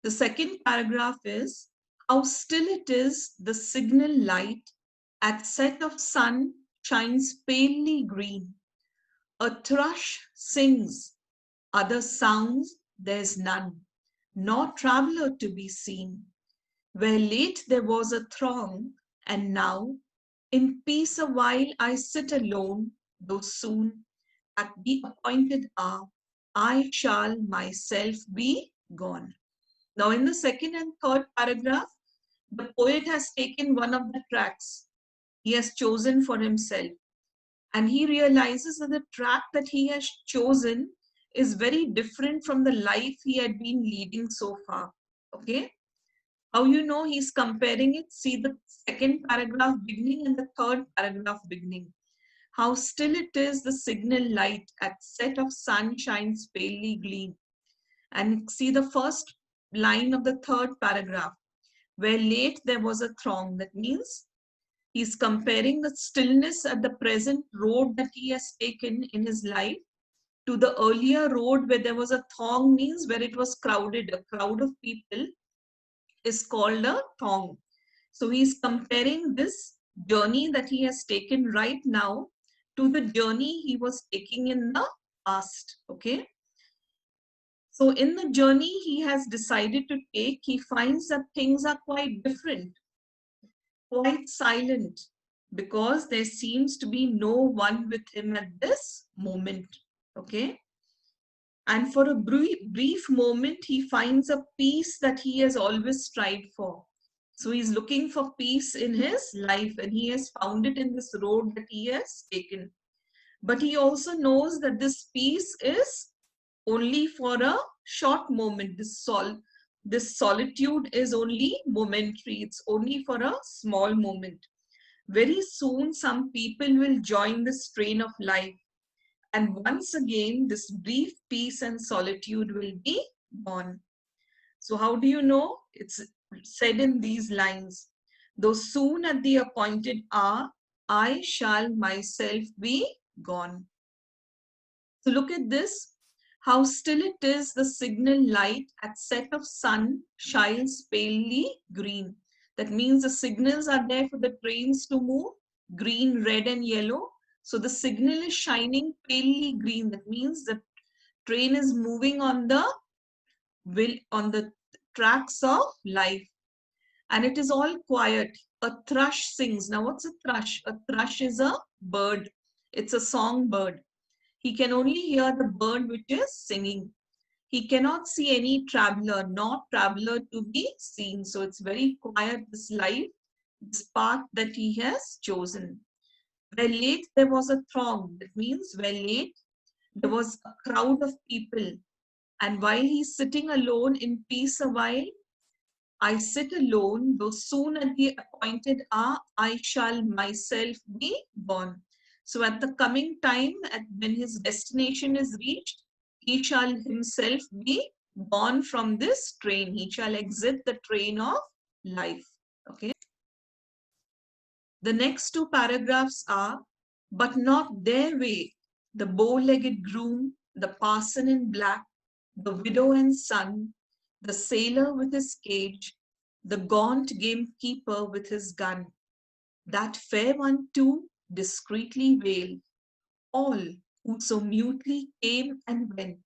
The second paragraph is, how still it is, the signal light at set of sun shines palely green. A thrush sings, other sounds there's none, nor traveller to be seen. Where late there was a throng, and now in peace a while I sit alone, though soon at the appointed hour I shall myself be gone. Now, in the second and third paragraph, the poet has taken one of the tracks he has chosen for himself, and he realizes that the track that he has chosen is very different from the life he had been leading so far. Okay, how you know he's comparing it? See the second paragraph beginning and the third paragraph beginning. How still it is, the signal light at set of sun shines palely gleam. And see the first line of the third paragraph. Where late there was a throng. That means he's comparing the stillness at the present road that he has taken in his life to the earlier road where there was a throng, means where it was crowded. A crowd of people is called a throng. So he's comparing this journey that he has taken right now to the journey he was taking in the past. Okay. So in the journey he has decided to take, he finds that things are quite different, quite silent, because there seems to be no one with him at this moment. Okay. And for a brief moment, he finds a peace that he has always strived for. So he's looking for peace in his life, and he has found it in this road that he has taken. But he also knows that this peace is only for a short moment. This solitude is only momentary. It's only for a small moment. Very soon, some people will join this train of life. And once again, this brief peace and solitude will be gone. So how do you know? It's said in these lines. Though soon at the appointed hour, I shall myself be gone. So look at this. How still it is, the signal light at set of sun shines palely green. That means the signals are there for the trains to move, green, red and yellow. So the signal is shining palely green. That means the train is moving on the tracks of life. And it is all quiet. A thrush sings. Now what's a thrush? A thrush is a bird. It's a songbird. He can only hear the bird which is singing. He cannot see any traveler, nor traveler to be seen. So it's very quiet, this life, this path that he has chosen. Where late there was a throng. That means where late there was a crowd of people. And while he's sitting alone in peace a while, I sit alone, though soon at the appointed hour I shall myself be gone. So at the coming time, when his destination is reached, he shall himself be gone from this train. He shall exit the train of life. Okay. The next two paragraphs are, but not their way. The bow-legged groom, the parson in black, the widow and son, the sailor with his cage, the gaunt gamekeeper with his gun, that fair one too discreetly veiled, all who so mutely came and went,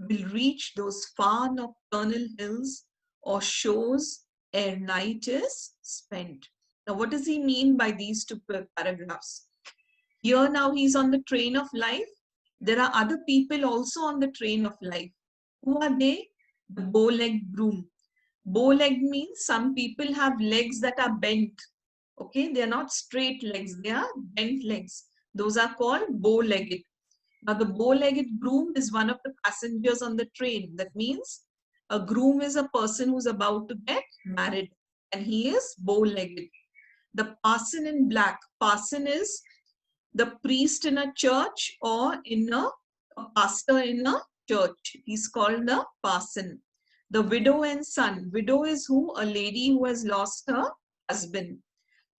will reach those far nocturnal hills or shores ere night is spent. Now, what does he mean by these two paragraphs? Here now he's on the train of life. There are other people also on the train of life. Who are they? The bow-legged groom. Bow-legged means some people have legs that are bent. Okay, they are not straight legs, they are bent legs. Those are called bow-legged. Now, the bow-legged groom is one of the passengers on the train. That means a groom is a person who's about to get married, and he is bow-legged. The parson in black. Parson is the priest in a church or in a pastor in a church. He's called the parson. The widow and son. Widow is who? A lady who has lost her husband.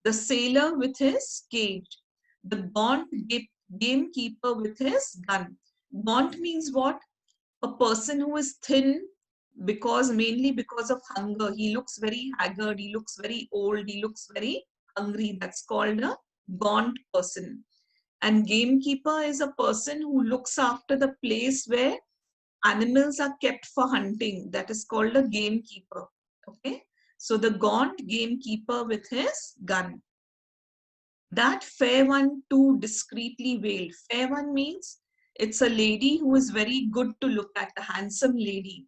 The sailor with his cage. The gaunt gamekeeper with his gun. Gaunt means what? A person who is thin, mainly because of hunger. He looks very haggard, he looks very old, he looks very hungry. That's called a gaunt person. And gamekeeper is a person who looks after the place where animals are kept for hunting. That is called a gamekeeper. Okay. So the gaunt gamekeeper with his gun. That fair one too discreetly veiled. Fair one means it's a lady who is very good to look at, a handsome lady.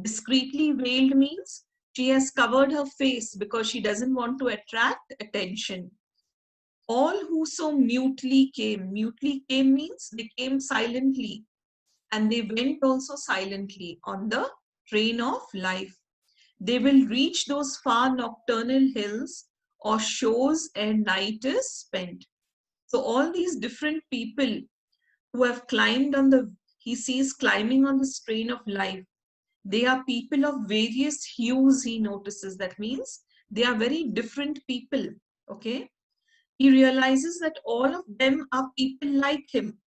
Discreetly veiled means she has covered her face because she doesn't want to attract attention. All who so mutely came means they came silently and they went also silently on the train of life. They will reach those far nocturnal hills or shores ere night is spent. So all these different people who have climbed on he sees climbing on the train of life. They are people of various hues, he notices. That means they are very different people. Okay. He realizes that all of them are people like him.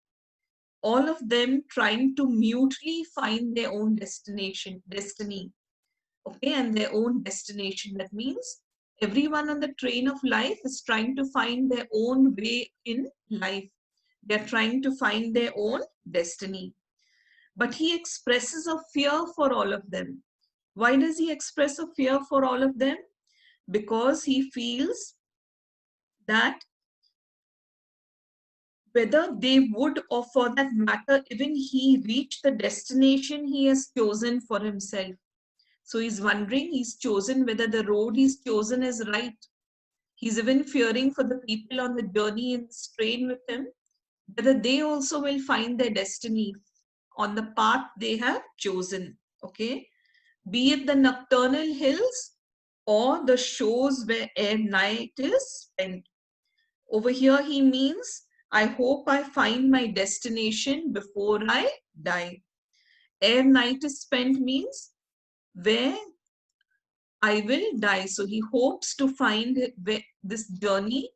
All of them trying to mutely find their own destiny. Okay, and their own destination. That means everyone on the train of life is trying to find their own way in life. They're trying to find their own destiny. But he expresses a fear for all of them. Why does he express a fear for all of them? Because he feels that whether they would, or for that matter, even he reach the destination he has chosen for himself. So he's wondering, he's chosen whether the road he's chosen is right. He's even fearing for the people on the journey in this train with him, whether they also will find their destiny on the path they have chosen. Okay. Be it the nocturnal hills or the shores where ere night is spent. Over here, he means, I hope I find my destination before I die. Ere night is spent means where I will die. So he hopes to find this journey,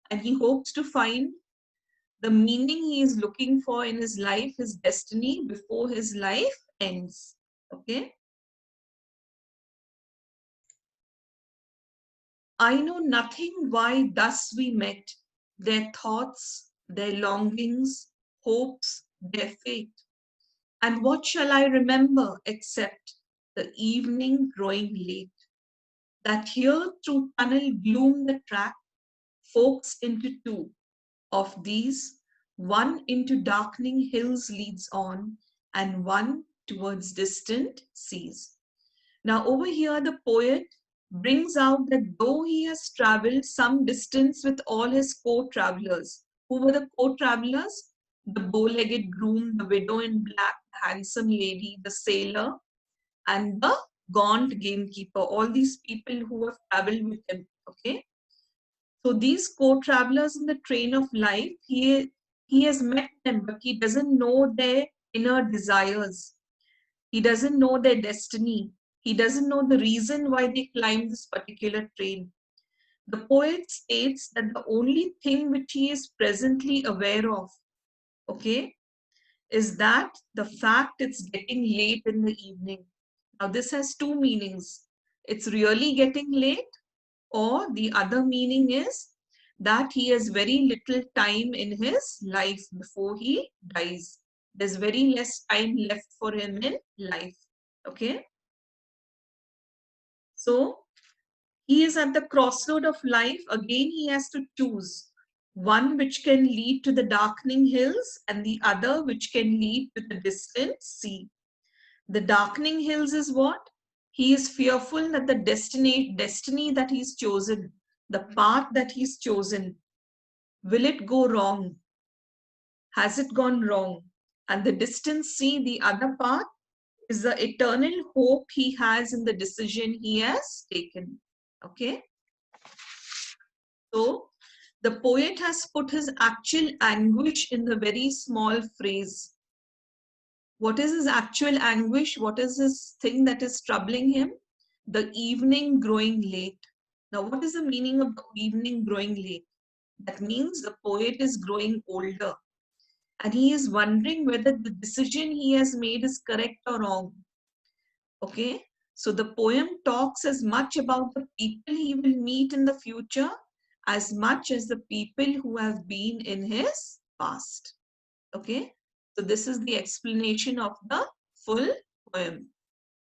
and he hopes to find the meaning he is looking for in his life, his destiny, before his life ends. Okay. I know nothing why thus we met, their thoughts, their longings, hopes, their fate. And what shall I remember except the evening growing late? That here through tunnel gloom the track forks into two. Of these, one into darkening hills leads on, and one towards distant seas. Now, over here, the poet brings out that though he has traveled some distance with all his co-travelers, who were the co-travelers? The bow-legged groom, the widow in black, the handsome lady, the sailor, and the gaunt gamekeeper, all these people who have traveled with him. Okay. So these co-travelers in the train of life, he has met them, but he doesn't know their inner desires. He doesn't know their destiny. He doesn't know the reason why they climbed this particular train. The poet states that the only thing which he is presently aware of, okay, is that the fact it's getting late in the evening. Now, this has two meanings. It's really getting late, or the other meaning is that he has very little time in his life before he dies. There's very less time left for him in life. Okay. So he is at the crossroad of life. Again, he has to choose one which can lead to the darkening hills and the other which can lead to the distant sea. The darkening hills is what? He is fearful that the destiny that he's chosen, the path that he's chosen, will it go wrong? Has it gone wrong? And the distant sea, the other path, is the eternal hope he has in the decision he has taken. Okay. So the poet has put his actual anguish in the very small phrase. What is his actual anguish? What is this thing that is troubling him? The evening growing late. Now, what is the meaning of the evening growing late? That means the poet is growing older and he is wondering whether the decision he has made is correct or wrong. Okay. So the poem talks as much about the people he will meet in the future as much as the people who have been in his past. Okay, so this is the explanation of the full poem.